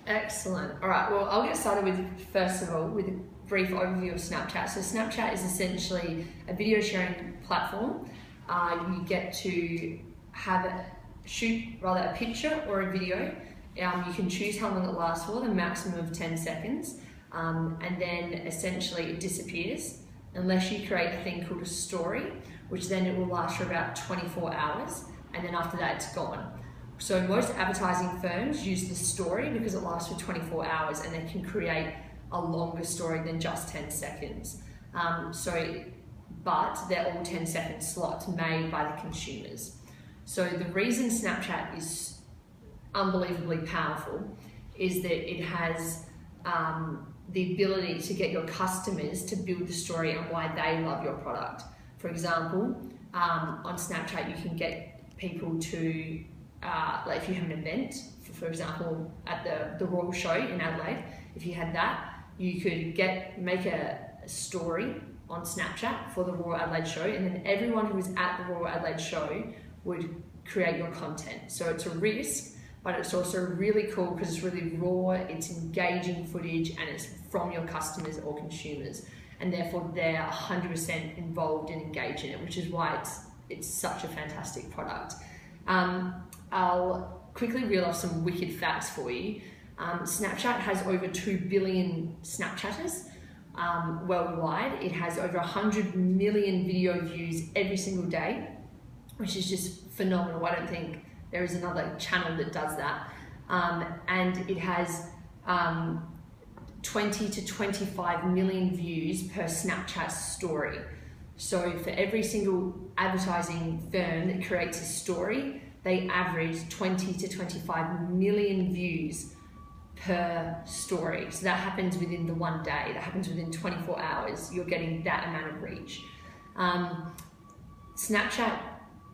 Excellent. All right, well, I'll get started with, first of all, with a brief overview of Snapchat. So Snapchat is essentially a video sharing platform. You get to shoot a picture or a video. You can choose how long it lasts for, the maximum of 10 seconds. And then essentially it disappears unless you create a thing called a story, which then it will last for about 24 hours. And then after that, it's gone. So most advertising firms use the story because it lasts for 24 hours and they can create a longer story than just 10 seconds. But they're all 10-second slots made by the consumers. So the reason Snapchat is unbelievably powerful is that it has the ability to get your customers to build the story and why they love your product. For example, on Snapchat, you can get people to like if you have an event, for example, at the Royal Show in Adelaide, if you had that, you could make a story on Snapchat for the Royal Adelaide Show, and then everyone who was at the Royal Adelaide Show would create your content. So it's a risk, but it's also really cool because it's really raw, it's engaging footage, and it's from your customers or consumers, and therefore they're 100% involved and engaged in it, which is why it's such a fantastic product. I'll quickly reel off some wicked facts for you. Snapchat has over 2 billion Snapchatters worldwide. It has over 100 million video views every single day, which is just phenomenal. I don't think there is another channel that does that. And it has 20 to 25 million views per Snapchat story. So for every single advertising firm that creates a story, they average 20 to 25 million views per story. So that happens within the one day, that happens within 24 hours, you're getting that amount of reach. Snapchat,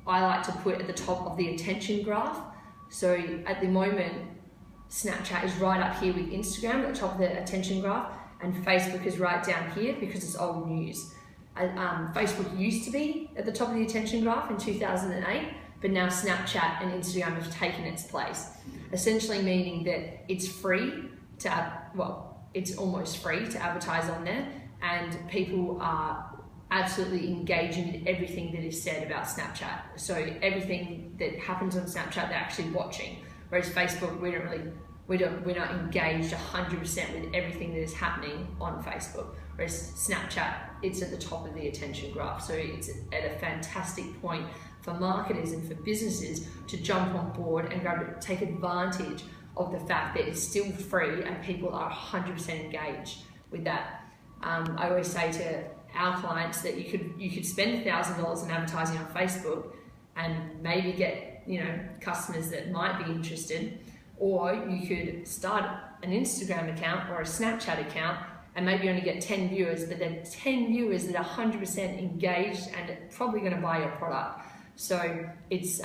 I like to put at the top of the attention graph. So at the moment, Snapchat is right up here with Instagram at the top of the attention graph, and Facebook is right down here because it's old news. Facebook used to be at the top of the attention graph in 2008, but now Snapchat and Instagram have taken its place, essentially meaning that it's free it's almost free to advertise on there, and people are absolutely engaging in everything that is said about Snapchat. So everything that happens on Snapchat, they're actually watching. Whereas Facebook, we're not engaged 100% with everything that is happening on Facebook. Whereas Snapchat, it's at the top of the attention graph. So it's at a fantastic point for marketers and for businesses to jump on board and take advantage of the fact that it's still free and people are 100% engaged with that. I always say to our clients that you could spend $1,000 in advertising on Facebook and maybe get customers that might be interested, or you could start an Instagram account or a Snapchat account and maybe only get 10 viewers, but then 10 viewers that are 100% engaged and probably going to buy your product. So it's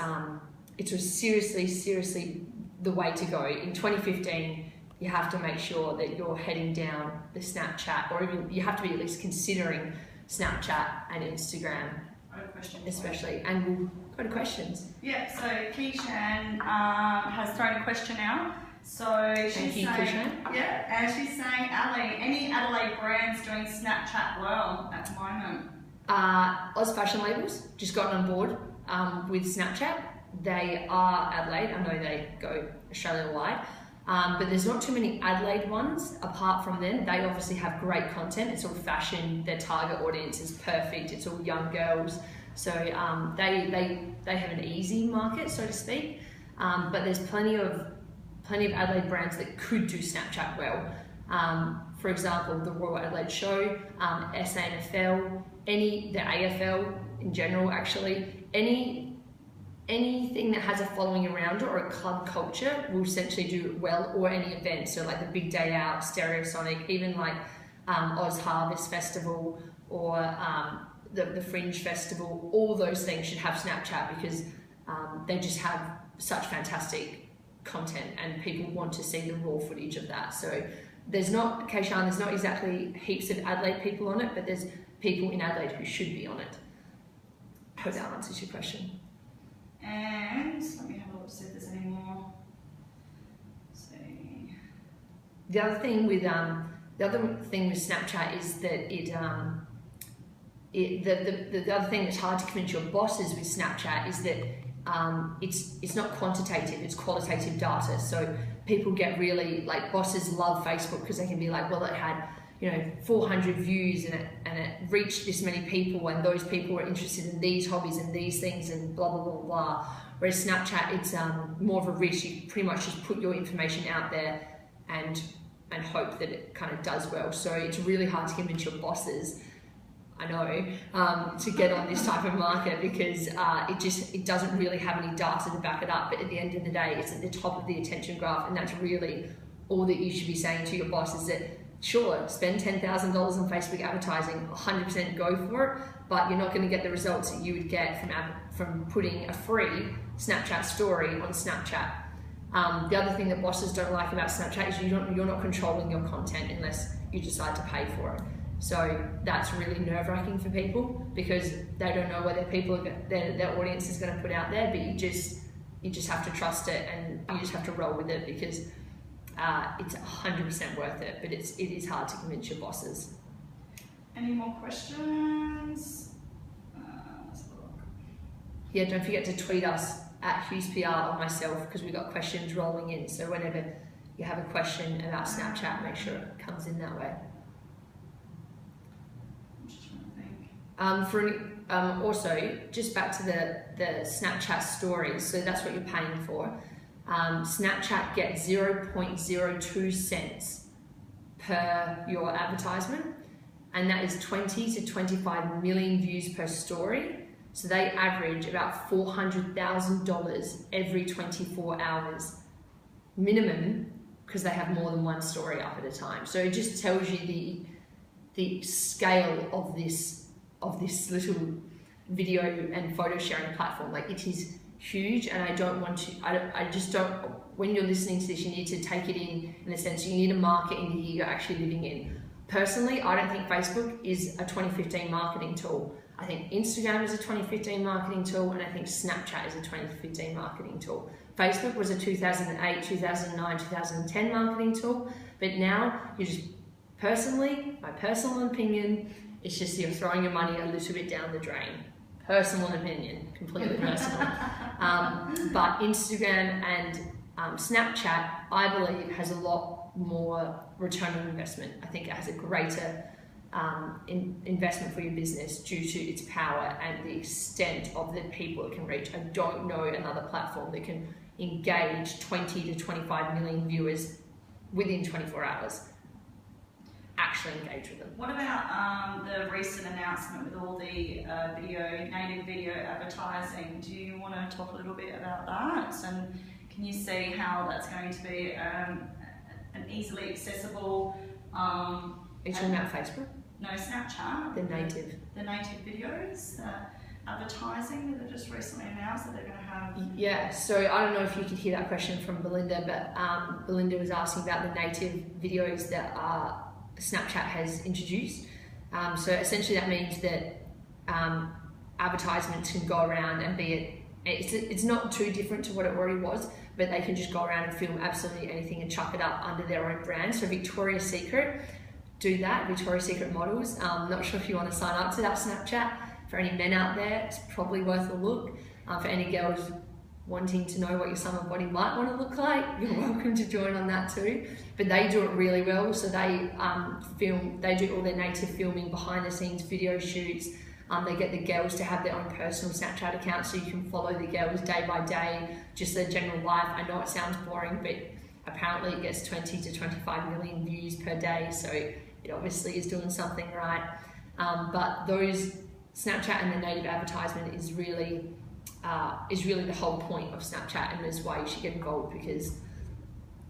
seriously the way to go. In 2015, you have to make sure that you're heading down the Snapchat, or even you have to be at least considering Snapchat and Instagram, especially. And we'll go to questions. Yeah, so Keishan has thrown a question out. So she's saying, and she's saying, any Adelaide brands doing Snapchat well at the moment? Oz Fashion Labels just got on board with Snapchat. They are Adelaide. I know they go Australia-wide, but there's not too many Adelaide ones. Apart from them, they obviously have great content. It's all fashion. Their target audience is perfect. It's all young girls. So they have an easy market, so to speak. But there's plenty of Adelaide brands that could do Snapchat well. For example, the Royal Adelaide Show, SANFL, the AFL in general, actually, anything that has a following around it or a club culture will essentially do well, or any event. So like the Big Day Out, Stereosonic, even like Oz Harvest Festival or the Fringe Festival, all those things should have Snapchat because they just have such fantastic content and people want to see the raw footage of that. So there's not exactly heaps of Adelaide people on it, but there's people in Adelaide who should be on it. I hope that answers your question. And let me have a look, see if there's any more. Let's see. the other thing with Snapchat is that the other thing that's hard to convince your bosses with Snapchat is that it's not quantitative, it's qualitative data. So people get really, like, bosses love Facebook because they can be like, well, it had 400 views and it reached this many people, and those people were interested in these hobbies and these things and blah blah blah blah. Whereas Snapchat, it's more of a risk. You pretty much just put your information out there and hope that it kind of does well. So it's really hard to convince your bosses, I know, to get on this type of market because it doesn't really have any data to back it up. But at the end of the day, it's at the top of the attention graph, and that's really all that you should be saying to your boss is that, sure, spend $10,000 on Facebook advertising, 100% go for it, but you're not going to get the results that you would get from putting a free Snapchat story on Snapchat. The other thing that bosses don't like about Snapchat is you're not controlling your content unless you decide to pay for it. So that's really nerve-wracking for people because they don't know what their audience is going to put out there, but you just have to trust it and you just have to roll with it because it's 100% worth it, but it is hard to convince your bosses. Any more questions? Let's look. Yeah, don't forget to tweet us at HughesPR or myself because we've got questions rolling in. So whenever you have a question about Snapchat, make sure it comes in that way. I'm just trying to think. Also, just back to the Snapchat stories, so that's what you're paying for. Snapchat gets 0.02 cents per your advertisement, and that is 20 to 25 million views per story. So they average about $400,000 every 24 hours minimum because they have more than one story up at a time. So it just tells you the scale of this little video and photo sharing platform. Like, it is huge, and I just don't, when you're listening to this, you need to take it in the sense you need a market in the year you're actually living in. Personally, I don't think Facebook is a 2015 marketing tool. I think Instagram is a 2015 marketing tool, and I think Snapchat is a 2015 marketing tool. Facebook was a 2008, 2009, 2010 marketing tool, but now you just, personally, my personal opinion, it's just you're throwing your money a little bit down the drain. Personal opinion, completely personal. But Instagram and Snapchat, I believe, has a lot more return on investment. I think it has a greater investment for your business due to its power and the extent of the people it can reach. I don't know another platform that can engage 20 to 25 million viewers within 24 hours. Actually engage with them. What about the recent announcement with all the native video advertising? Do you want to talk a little bit about that? And can you see how that's going to be an easily accessible? Are you talking about Facebook? No, Snapchat. The native videos, advertising that they just recently announced that they're going to have. Yeah, so I don't know if you could hear that question from Belinda, but Belinda was asking about the native videos that Snapchat has introduced. So essentially that means that advertisements can go around and it's not too different to what it already was, but they can just go around and film absolutely anything and chuck it up under their own brand. So Victoria's Secret do that, Victoria's Secret models. Not sure if you want to sign up to that Snapchat. For any men out there, it's probably worth a look. For any girls wanting to know what your summer body might want to look like, you're welcome to join on that too. But they do it really well. So they do all their native filming, behind the scenes video shoots. They get the girls to have their own personal Snapchat account so you can follow the girls day by day, just their general life. I know it sounds boring, but apparently it gets 20 to 25 million views per day. So it obviously is doing something right. But those Snapchat and the native advertisement is really the whole point of Snapchat, and that's why you should get involved, because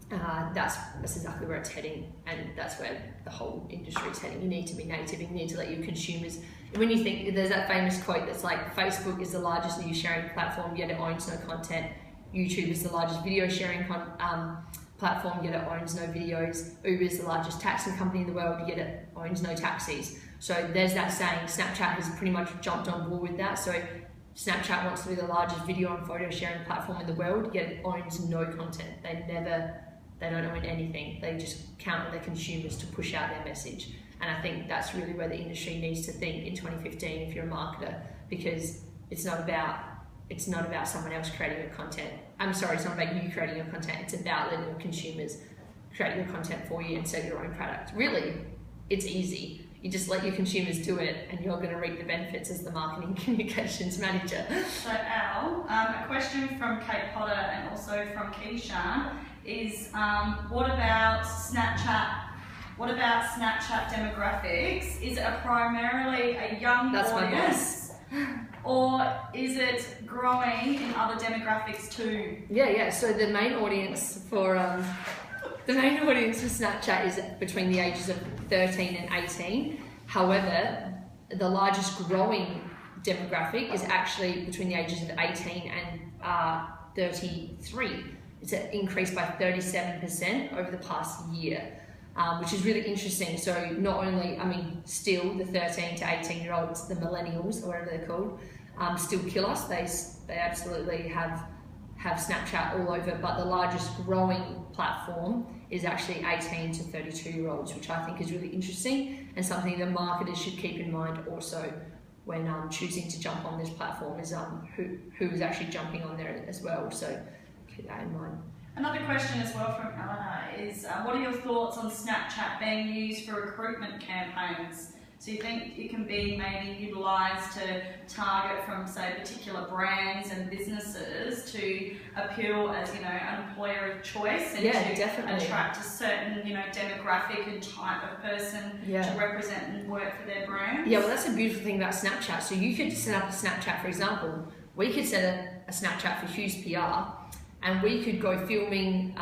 that's exactly where it's heading, and that's where the whole industry is heading. You need to be native, and you need to let your consumers. When you think, there's that famous quote that's like, Facebook is the largest news sharing platform, yet it owns no content. YouTube is the largest video sharing platform, yet it owns no videos. Uber is the largest taxi company in the world, yet it owns no taxis. So there's that saying. Snapchat has pretty much jumped on board with that. So Snapchat wants to be the largest video and photo sharing platform in the world, yet it owns no content. They never they don't own anything. They just count on their consumers to push out their message. And I think that's really where the industry needs to think in 2015 if you're a marketer, because it's not about someone else creating your content. I'm sorry, it's not about you creating your content. It's about letting your consumers create your content for you and sell your own product. Really, it's easy. You just let your consumers do it and you're going to reap the benefits as the marketing communications manager. So Al, a question from Kate Potter and also from Keisha is, what about Snapchat? What about Snapchat demographics? Is it primarily a young audience? Or is it growing in other demographics too? Yeah. So the main audience for Snapchat is between the ages of 13 and 18. However, the largest growing demographic is actually between the ages of 18 and 33. It's increased by 37% over the past year. Which is really interesting. So not only, still the 13 to 18-year-olds, the millennials, or whatever they're called, still kill us. They absolutely have Snapchat all over, but the largest growing platform is actually 18 to 32-year-olds, which I think is really interesting and something that marketers should keep in mind also when choosing to jump on this platform is who is actually jumping on there as well. So keep that in mind. Another question as well from Eleanor is, what are your thoughts on Snapchat being used for recruitment campaigns? So you think it can be maybe utilised to target from, say, particular brands and businesses to appeal as, an employer of choice and to definitely attract a certain, demographic and type of person to represent and work for their brand? Yeah, well, that's a beautiful thing about Snapchat. So you could set up a Snapchat, for example. We could set a Snapchat for Hughes PR, and we could go filming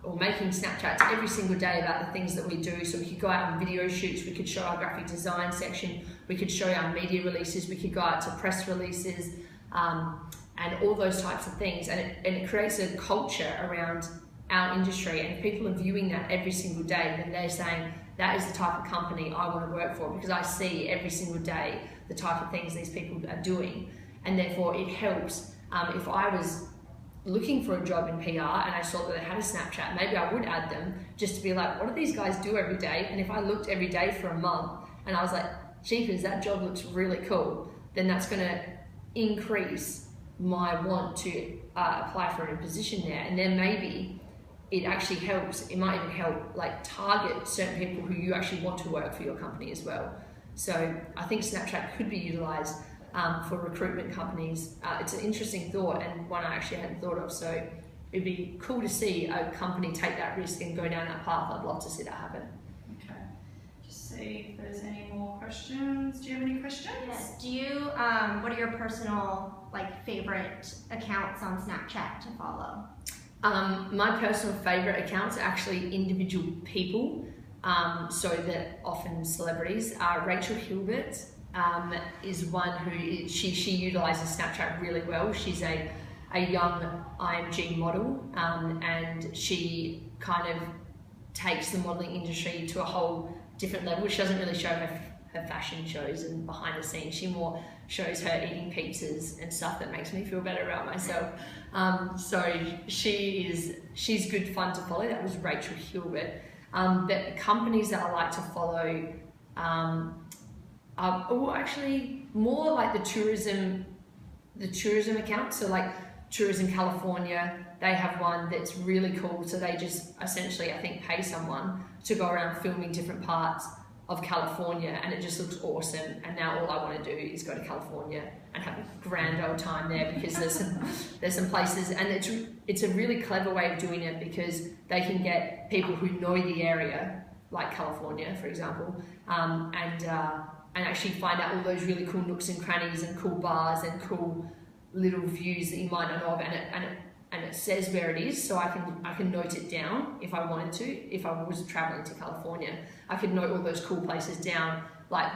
or making Snapchats every single day about the things that we do. So we could go out on video shoots, we could show our graphic design section, we could show our media releases, we could go out to press releases, and all those types of things. And it creates a culture around our industry, and if people are viewing that every single day, then they're saying, that is the type of company I want to work for, because I see every single day the type of things these people are doing. And therefore it helps. If I was looking for a job in PR and I saw that they had a Snapchat, maybe I would add them just to be like, what do these guys do every day? And if I looked every day for a month and I was like, jeepers, that job looks really cool, then that's going to increase my want to apply for a position there. And then maybe it actually helps, it might even help like target certain people who you actually want to work for your company as well. So I think Snapchat could be utilised for recruitment companies. It's an interesting thought and one I actually hadn't thought of, so it'd be cool to see a company take that risk and go down that path. I'd love to see that happen. Okay, just see if there's any more questions. Do you have any questions? Yes. Do you, what are your personal favorite accounts on Snapchat to follow? My personal favourite accounts are actually individual people, so they're often celebrities. Rachel Hilbert is one who she utilises Snapchat really well. She's a young IMG model, and she kind of takes the modelling industry to a whole different level. She doesn't really show her fashion shows and behind the scenes. She more shows her eating pizzas and stuff that makes me feel better about myself. So she's good fun to follow. That was Rachel Hilbert. The companies that I like to follow actually more like the tourism accounts. So like Tourism California, they have one that's really cool. So they just essentially, I think, pay someone to go around filming different parts of California, and it just looks awesome. And now all I want to do is go to California and have a grand old time there, because there's some places, and it's a really clever way of doing it, because they can get people who know the area, like California, for example, and actually find out all those really cool nooks and crannies and cool bars and cool little views that you might not know of, and it says where it is, so I can note it down if I wanted to. If I was traveling to California, I could note all those cool places down,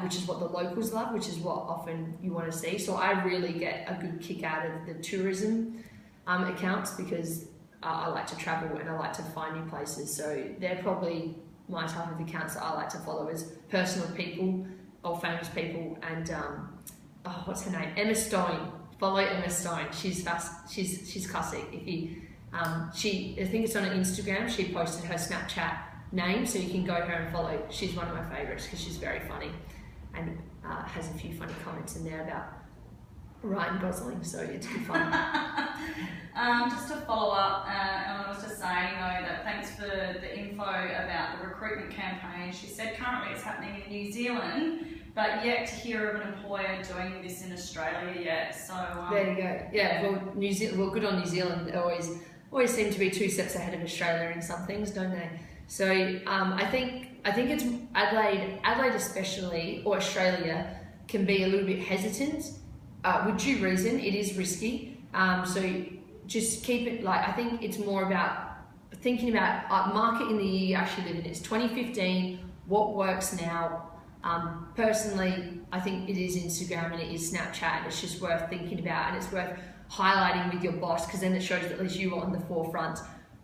which is what the locals love, which is what often you want to see. So I really get a good kick out of the tourism accounts, because I like to travel and I like to find new places. So they're probably my type of accounts that I like to follow, as personal people or famous people. And what's her name? Emma Stone. Follow Emma Stone. She's fast. She's classic. I think it's on her Instagram, she posted her Snapchat name, so you can go her and follow. She's one of my favourites because she's very funny and has a few funny comments in there about Ryan Gosling, so it's good fun. Just to follow up, Ellen was just saying though that thanks for the info about the recruitment campaign. She said currently it's happening in New Zealand, but yet to hear of an employer doing this in Australia yet. So there you go. Yeah, well, New Zealand. Well, good on New Zealand. They always seem to be 2 steps ahead of Australia in some things, don't they? So I think it's Adelaide especially, or Australia, can be a little bit hesitant. With due reason, it is risky. So just keep it, like, I think it's more about thinking about market in the year you actually live in. It's 2015, what works now? Personally, I think it is Instagram and it is Snapchat, and it's just worth thinking about, and it's worth highlighting with your boss, because then it shows that at least you are on the forefront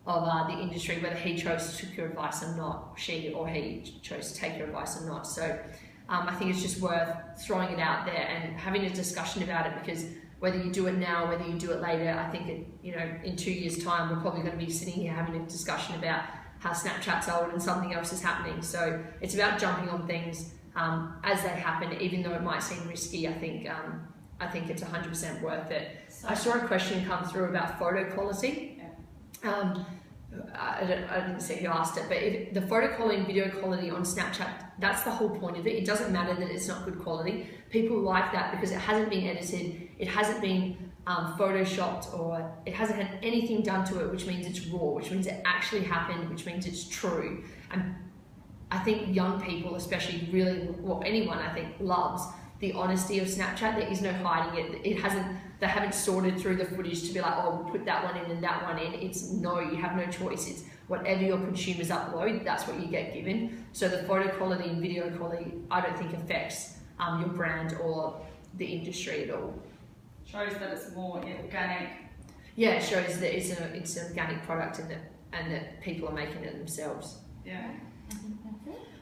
of the industry, whether he chose to take your advice or not, she or he chose to take your advice or not. So I think it's just worth throwing it out there and having a discussion about it, because whether you do it now or whether you do it later, I think in 2 years' time, we're probably going to be sitting here having a discussion about how Snapchat's old and something else is happening. So it's about jumping on things as they happen, even though it might seem risky. I think it's 100% worth it. So I saw a question come through about photo quality. Yeah. I didn't see who asked it, but if the photo quality and video quality on Snapchat, that's the whole point of it. It doesn't matter that it's not good quality. People like that because it hasn't been edited, it hasn't been photoshopped, or it hasn't had anything done to it, which means it's raw, which means it actually happened, which means it's true. And I think young people especially really, well, anyone I think loves the honesty of Snapchat. There is no hiding it. They haven't sorted through the footage to be like, oh, we'll put that one in and that one in. It's no, you have no choice. It's whatever your consumers upload, that's what you get given. So the photo quality and video quality, I don't think affects your brand or the industry at all. Shows that it's more organic. Yeah, it shows that it's an organic product and that people are making it themselves. Yeah.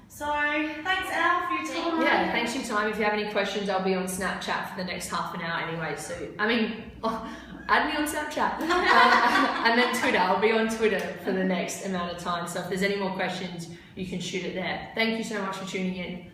So, thanks Al for your time. Yeah, thanks for your time. If you have any questions, I'll be on Snapchat for the next half an hour anyway. So, add me on Snapchat. And then Twitter. I'll be on Twitter for the next amount of time. So if there's any more questions, you can shoot it there. Thank you so much for tuning in.